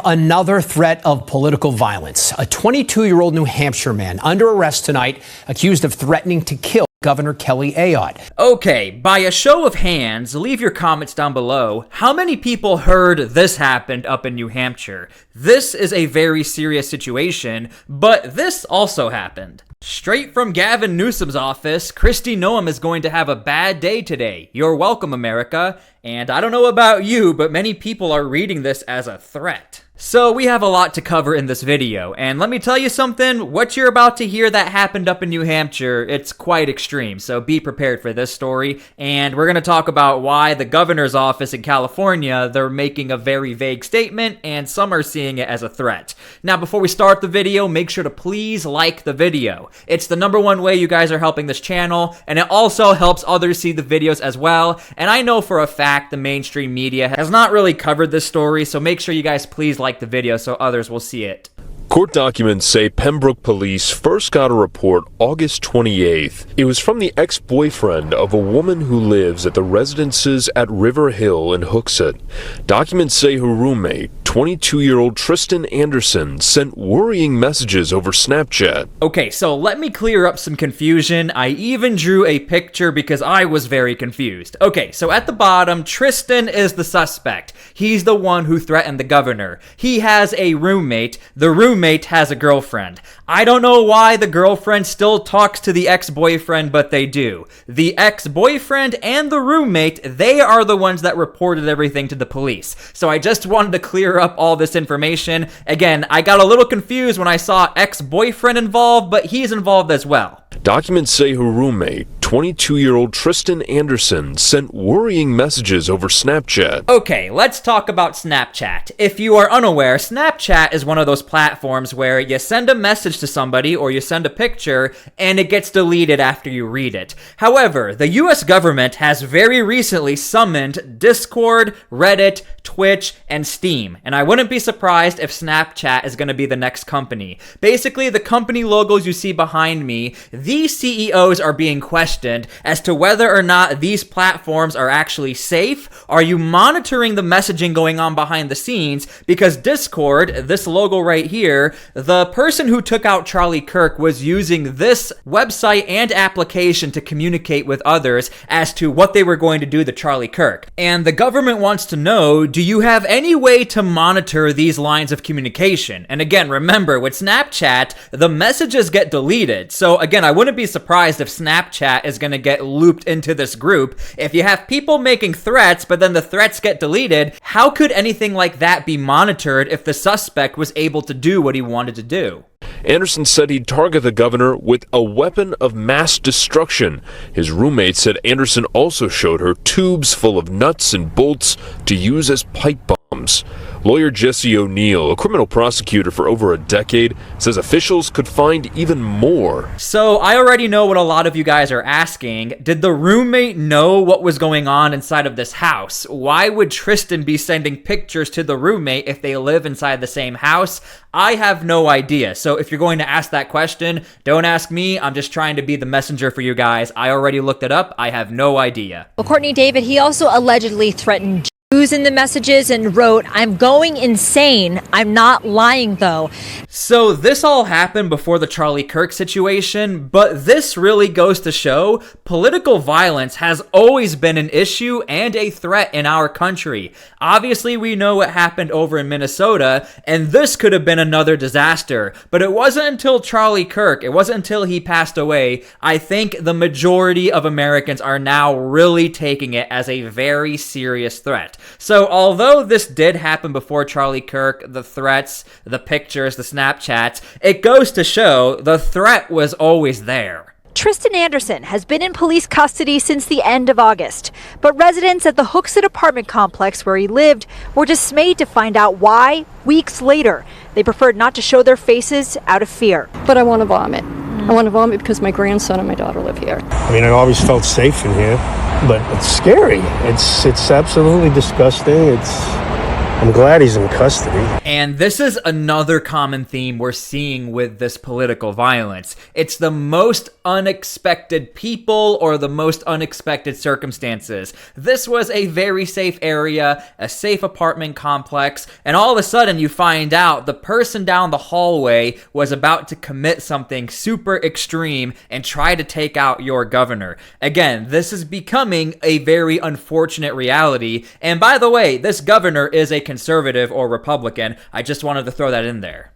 Another threat of political violence. A 22-year-old New Hampshire man under arrest tonight, accused of threatening to kill Governor Kelly Ayotte. Okay, by a show of hands, leave your comments down below. How many people heard this happened up in New Hampshire? This is a very serious situation, but this also happened. Straight from Gavin Newsom's office, Kristi Noem is going to have a bad day today. You're welcome, America. And I don't know about you, but many people are reading this as a threat. So we have a lot to cover in this video, and let me tell you something, what you're about to hear that happened up in New Hampshire, it's quite extreme, so be prepared for this story, and we're going to talk about why the governor's office in California, they're making a very vague statement, and some are seeing it as a threat. Now, before we start the video, make sure to please like the video. It's the #1 way you guys are helping this channel, and it also helps others see the videos as well, and I know for a fact the mainstream media has not really covered this story, so make sure you guys please like the video so others will see it. Court documents say Pembroke police first got a report August 28th. It was from the ex-boyfriend of a woman who lives at the residences at River Hill in Hooksett. Documents say her roommate, 22-year-old Tristan Anderson, sent worrying messages over Snapchat. Okay, so let me clear up some confusion. I even drew a picture because I was very confused. Okay, so at the bottom, Tristan is the suspect. He's the one who threatened the governor. He has a roommate. The roommate has a girlfriend. I don't know why the girlfriend still talks to the ex-boyfriend, but they do. The ex-boyfriend and the roommate, they are the ones that reported everything to the police. So I just wanted to clear up all this information. Again, I got a little confused when I saw ex-boyfriend involved, but he's involved as well. Documents say her roommate, 22-year-old Tristan Anderson, sent worrying messages over Snapchat. Okay, let's talk about Snapchat. If you are unaware, Snapchat is one of those platforms where you send a message to somebody or you send a picture and it gets deleted after you read it. However, the US government has very recently summoned Discord, Reddit, Twitch, and Steam, and I wouldn't be surprised if Snapchat is going to be the next company. Basically, the company logos you see behind me, these CEOs are being questioned as to whether or not these platforms are actually safe. Are you monitoring the messaging going on behind the scenes? Because Discord, this logo right here, the person who took out Charlie Kirk was using this website and application to communicate with others as to what they were going to do to Charlie Kirk. And the government wants to know, do you have any way to monitor these lines of communication? And again, remember, with Snapchat, the messages get deleted. So again, I wouldn't be surprised if Snapchat is going to get looped into this group. If you have people making threats, but then the threats get deleted, how could anything like that be monitored if the suspect was able to do what he wanted to do? Anderson said he'd target the governor with a weapon of mass destruction. His roommate said Anderson also showed her tubes full of nuts and bolts to use as pipe bombs. Lawyer Jesse O'Neill, a criminal prosecutor for over a decade, says officials could find even more. So I already know what a lot of you guys are asking. Did the roommate know what was going on inside of this house? Why would Tristan be sending pictures to the roommate if they live inside the same house? I have no idea. So if you're going to ask that question, don't ask me. I'm just trying to be the messenger for you guys. I already looked it up. I have no idea. Well, Courtney David, he also allegedly threatened Jews in the messages and wrote, "I'm going insane. I'm not lying though." So this all happened before the Charlie Kirk situation, but this really goes to show political violence has always been an issue and a threat in our country. Obviously, we know what happened over in Minnesota, and this could have been another disaster, but it wasn't until Charlie Kirk, it wasn't until he passed away, I think the majority of Americans are now really taking it as a very serious threat. So although this did happen before Charlie Kirk, the threats, the pictures, the Snapchats, it goes to show the threat was always there. Tristan Anderson has been in police custody since the end of August, but residents at the Hooksett apartment complex where he lived were dismayed to find out why weeks later. They preferred not to show their faces out of fear. But I want to vomit. I want to vomit because my grandson and my daughter live here. I mean, I always felt safe in here, but it's scary. It's absolutely disgusting. I'm glad he's in custody. And this is another common theme we're seeing with this political violence. It's the most unexpected people or the most unexpected circumstances. This was a very safe area, a safe apartment complex, and all of a sudden you find out the person down the hallway was about to commit something super extreme and try to take out your governor. Again, this is becoming a very unfortunate reality. And by the way, this governor is a conservative or Republican. I just wanted to throw that in there.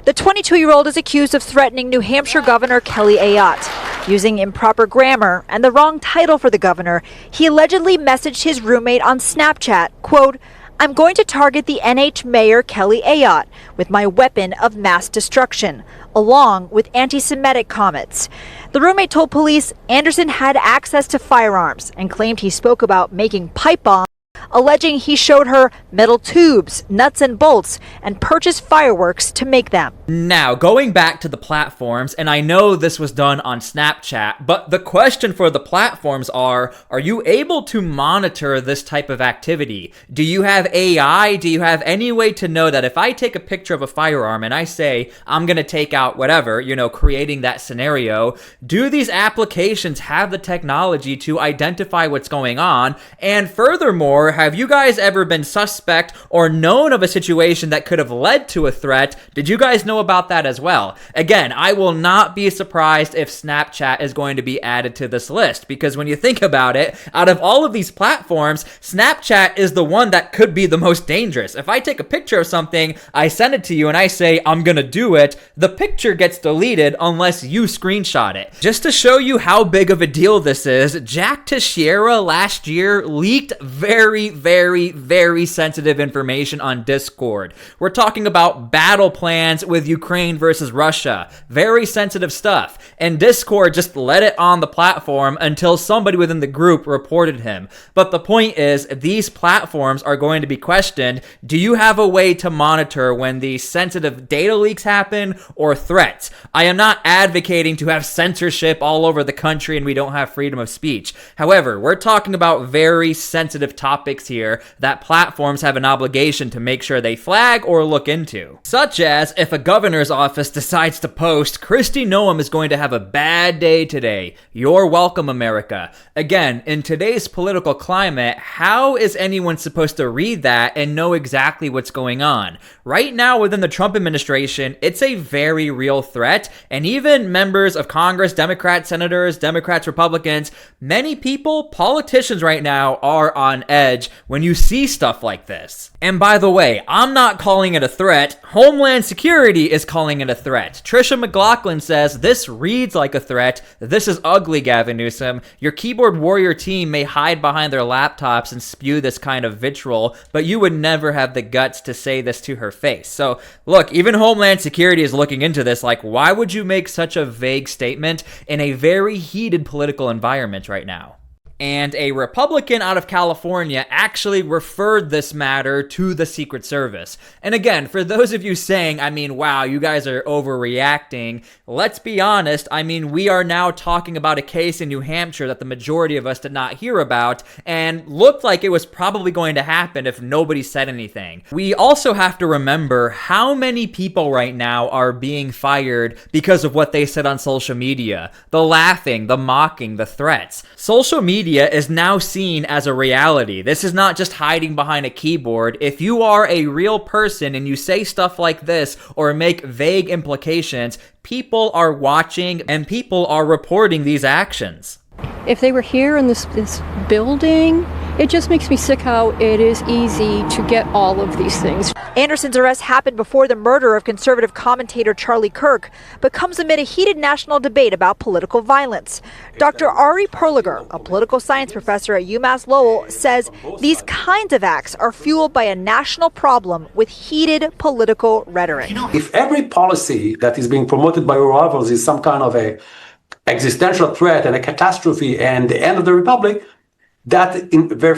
The 22-year-old is accused of threatening New Hampshire Governor Kelly Ayotte. Using improper grammar and the wrong title for the governor, he allegedly messaged his roommate on Snapchat, quote, "I'm going to target the NH Mayor Kelly Ayotte with my weapon of mass destruction," along with anti-Semitic comments. The roommate told police Anderson had access to firearms and claimed he spoke about making pipe bombs, alleging he showed her metal tubes, nuts and bolts, and purchased fireworks to make them. Now, going back to the platforms, and I know this was done on Snapchat, but the question for the platforms are you able to monitor this type of activity? Do you have AI? Do you have any way to know that if I take a picture of a firearm and I say, I'm going to take out whatever, creating that scenario, do these applications have the technology to identify what's going on? And furthermore, have you guys ever been suspect or known of a situation that could have led to a threat? Did you guys know about that as well? Again, I will not be surprised if Snapchat is going to be added to this list, because when you think about it, out of all of these platforms, Snapchat is the one that could be the most dangerous. If I take a picture of something, I send it to you and I say, I'm gonna do it, the picture gets deleted unless you screenshot it. Just to show you how big of a deal this is, Jack Teixeira last year leaked very, very sensitive information on Discord. We're talking about battle plans with Ukraine versus Russia. Very sensitive stuff. And Discord just let it on the platform until somebody within the group reported him. But the point is, these platforms are going to be questioned. Do you have a way to monitor when these sensitive data leaks happen or threats? I am not advocating to have censorship all over the country and we don't have freedom of speech. However, we're talking about very sensitive topics here that platforms have an obligation to make sure they flag or look into. Such as if a governor's office decides to post, Kristi Noem is going to have a bad day today. You're welcome, America. Again, in today's political climate, how is anyone supposed to read that and know exactly what's going on? Right now within the Trump administration, it's a very real threat, and even members of Congress, Democrats, senators, Democrats, Republicans, many people, politicians right now are on edge when you see stuff like this. And by the way, I'm not calling it a threat. Homeland Security is calling it a threat. Trisha McLaughlin says, this reads like a threat. This is ugly, Gavin Newsom. Your keyboard warrior team may hide behind their laptops and spew this kind of vitriol, but you would never have the guts to say this to her face. So look, even Homeland Security is looking into this. Like, why would you make such a vague statement in a very heated political environment right now? And a Republican out of California actually referred this matter to the Secret Service. And again, for those of you saying, wow, you guys are overreacting, let's be honest, we are now talking about a case in New Hampshire that the majority of us did not hear about and looked like it was probably going to happen if nobody said anything. We also have to remember how many people right now are being fired because of what they said on social media. The laughing, the mocking, the threats. Social media is now seen as a reality. This is not just hiding behind a keyboard. If you are a real person and you say stuff like this or make vague implications, people are watching and people are reporting these actions. If they were here in this building, it just makes me sick how it is easy to get all of these things. Anderson's arrest happened before the murder of conservative commentator Charlie Kirk, but comes amid a heated national debate about political violence. Dr. Ari Perliger, a political science professor at UMass Lowell, says these kinds of acts are fueled by a national problem with heated political rhetoric. If every policy that is being promoted by your rivals is some kind of a existential threat and a catastrophe and the end of the republic, that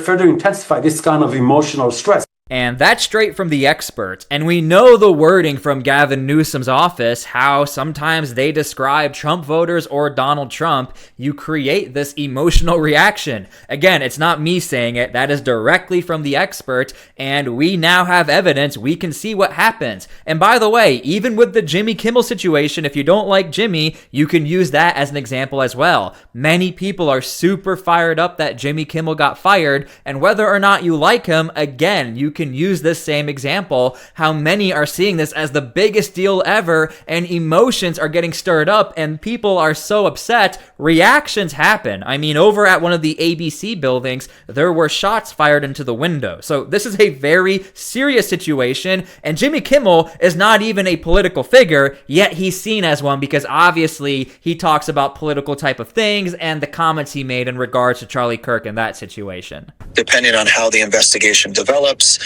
further intensify this kind of emotional stress. And that's straight from the experts. And we know the wording from Gavin Newsom's office, how sometimes they describe Trump voters or Donald Trump. You create this emotional reaction. Again, it's not me saying it. That is directly from the expert. And we now have evidence. We can see what happens. And by the way, even with the Jimmy Kimmel situation, if you don't like Jimmy, you can use that as an example as well. Many people are super fired up that Jimmy Kimmel got fired. And whether or not you like him, again, you can use this same example, how many are seeing this as the biggest deal ever, and emotions are getting stirred up and people are so upset, reactions happen. I mean, over at one of the ABC buildings, there were shots fired into the window. So this is a very serious situation, and Jimmy Kimmel is not even a political figure, yet he's seen as one because obviously he talks about political type of things and the comments he made in regards to Charlie Kirk in that situation. Depending on how the investigation develops,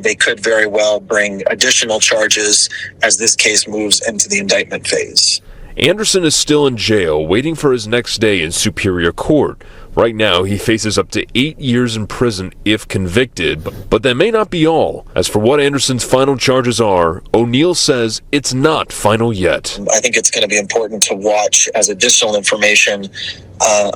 they could very well bring additional charges as this case moves into the indictment phase. Anderson is still in jail, waiting for his next day in Superior Court. Right now, he faces up to 8 years in prison if convicted, but that may not be all. As for what Anderson's final charges are, O'Neill says it's not final yet. I think it's going to be important to watch as additional information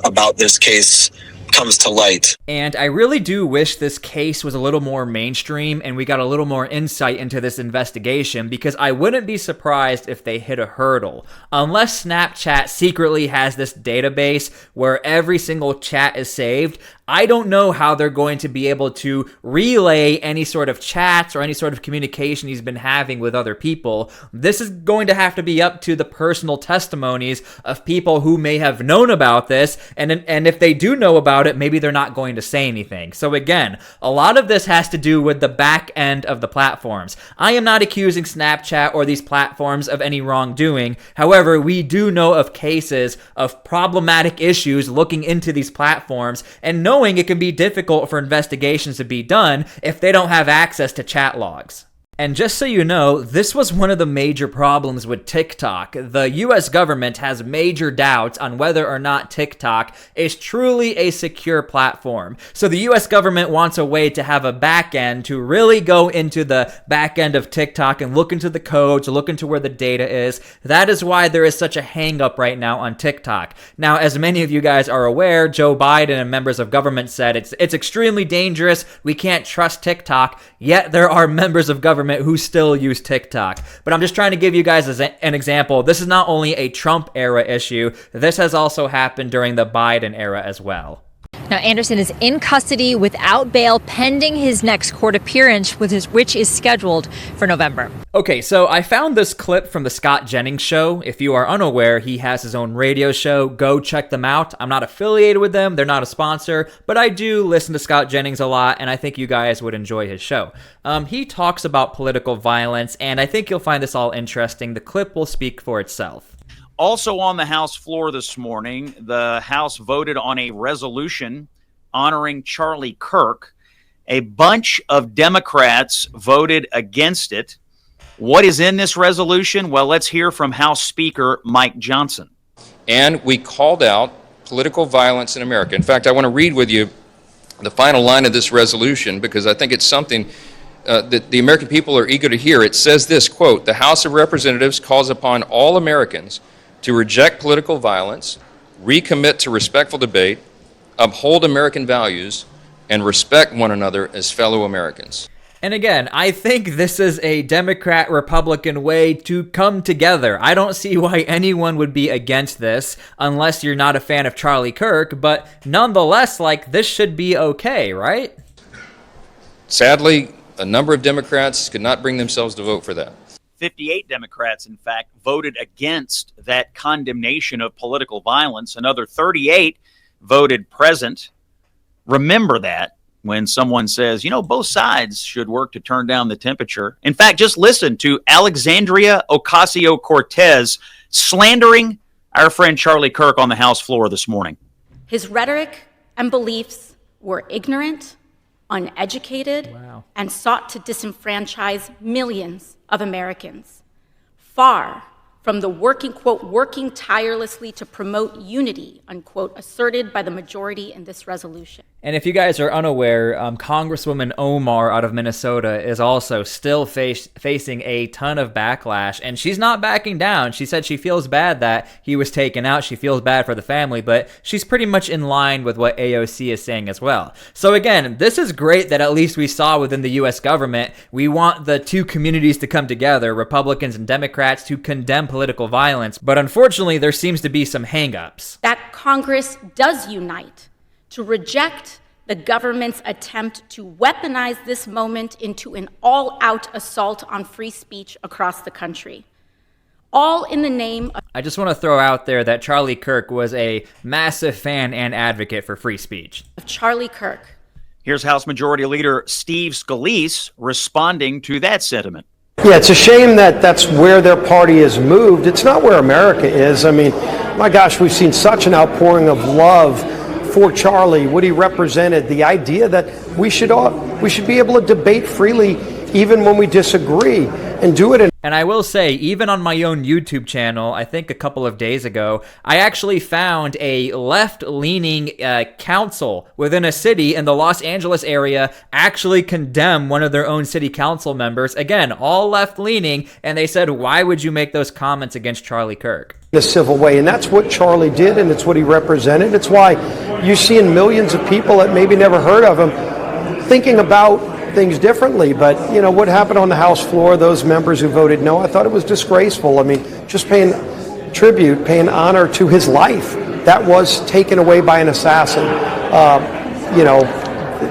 about this case comes to light. And I really do wish this case was a little more mainstream and we got a little more insight into this investigation, because I wouldn't be surprised if they hit a hurdle. Unless Snapchat secretly has this database where every single chat is saved, I don't know how they're going to be able to relay any sort of chats or any sort of communication he's been having with other people. This is going to have to be up to the personal testimonies of people who may have known about this, and if they do know about it, maybe they're not going to say anything. So again, a lot of this has to do with the back end of the platforms. I am not accusing Snapchat or these platforms of any wrongdoing. However, we do know of cases of problematic issues looking into these platforms and knowing it can be difficult for investigations to be done if they don't have access to chat logs. And just so you know, this was one of the major problems with TikTok. The US government has major doubts on whether or not TikTok is truly a secure platform. So the US government wants a way to have a back end to really go into the back end of TikTok and look into the code, to look into where the data is. That is why there is such a hang up right now on TikTok. Now, as many of you guys are aware, Joe Biden and members of government said it's extremely dangerous. We can't trust TikTok. Yet there are members of government who still use TikTok. But I'm just trying to give you guys an example. This is not only a Trump era issue, this has also happened during the Biden era as well. Now, Anderson is in custody without bail pending his next court appearance, which is scheduled for November. Okay, so I found this clip from the Scott Jennings show. If you are unaware, he has his own radio show. Go check them out. I'm not affiliated with them. They're not a sponsor, but I do listen to Scott Jennings a lot, and I think you guys would enjoy his show. He talks about political violence, and I think you'll find this all interesting. The clip will speak for itself. Also on the House floor this morning, the House voted on a resolution honoring Charlie Kirk. A bunch of Democrats voted against it. What is in this resolution? Well, let's hear from House Speaker Mike Johnson. And we called out political violence in America. In fact, I want to read with you the final line of this resolution because I think it's something that the American people are eager to hear. It says this, quote, "The House of Representatives calls upon all Americans to reject political violence, recommit to respectful debate, uphold American values, and respect one another as fellow Americans." And again, I think this is a Democrat-Republican way to come together. I don't see why anyone would be against this unless you're not a fan of Charlie Kirk, but nonetheless, this should be okay, right? Sadly, a number of Democrats could not bring themselves to vote for that. 58 Democrats, in fact, voted against that condemnation of political violence. Another 38 voted present. Remember that when someone says, both sides should work to turn down the temperature. In fact, just listen to Alexandria Ocasio-Cortez slandering our friend Charlie Kirk on the House floor this morning. His rhetoric and beliefs were ignorant, uneducated, and sought to disenfranchise millions of Americans, far from the working tirelessly to promote unity, unquote, asserted by the majority in this resolution. And if you guys are unaware, Congresswoman Omar out of Minnesota is also still facing a ton of backlash, and she's not backing down. She said she feels bad that he was taken out. She feels bad for the family, but she's pretty much in line with what AOC is saying as well. So again, this is great that at least we saw within the U.S. government, we want the two communities to come together, Republicans and Democrats, to condemn political violence. But unfortunately, there seems to be some hangups. That Congress does unite to reject the government's attempt to weaponize this moment into an all-out assault on free speech across the country. All in the name of... I just want to throw out there that Charlie Kirk was a massive fan and advocate for free speech. Charlie Kirk. Here's House Majority Leader Steve Scalise responding to that sentiment. Yeah, it's a shame that that's where their party has moved. It's not where America is. I mean, my gosh, we've seen such an outpouring of love for Charlie, what he represented, the idea that we should be able to debate freely even when we disagree and do it. And I will say, even on my own YouTube channel, I think a couple of days ago, I actually found a left-leaning council within a city in the Los Angeles area actually condemn one of their own city council members. Again, all left-leaning, and they said, why would you make those comments against Charlie Kirk? The civil way, and that's what Charlie did, and it's what he represented. It's why you're seeing millions of people that maybe never heard of him thinking about things differently. But you know what happened on the House floor, those members who voted no, I thought it was disgraceful. I mean, just paying tribute, paying honor to his life that was taken away by an assassin. You know,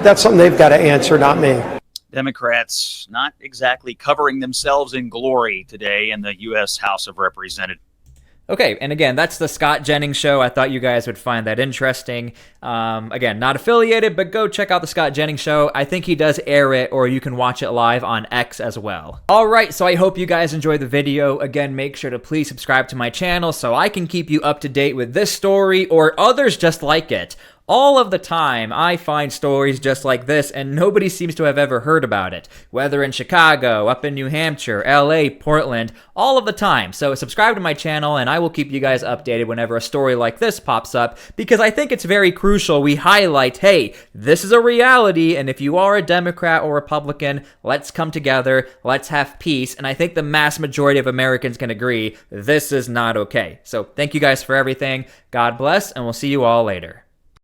that's something they've got to answer, not me. Democrats not exactly covering themselves in glory today in the U.S. House of Representatives. Okay, and again, that's the Scott Jennings Show. I thought you guys would find that interesting. Again, not affiliated, but go check out the Scott Jennings Show. I think he does air it, or you can watch it live on X as well. All right, so I hope you guys enjoyed the video. Again, make sure to please subscribe to my channel so I can keep you up to date with this story or others just like it. All of the time, I find stories just like this, and nobody seems to have ever heard about it. Whether in Chicago, up in New Hampshire, LA, Portland, all of the time. So subscribe to my channel, and I will keep you guys updated whenever a story like this pops up, because I think it's very crucial we highlight, hey, this is a reality, and if you are a Democrat or Republican, let's come together, let's have peace, and I think the mass majority of Americans can agree this is not okay. So thank you guys for everything. God bless, and we'll see you all later.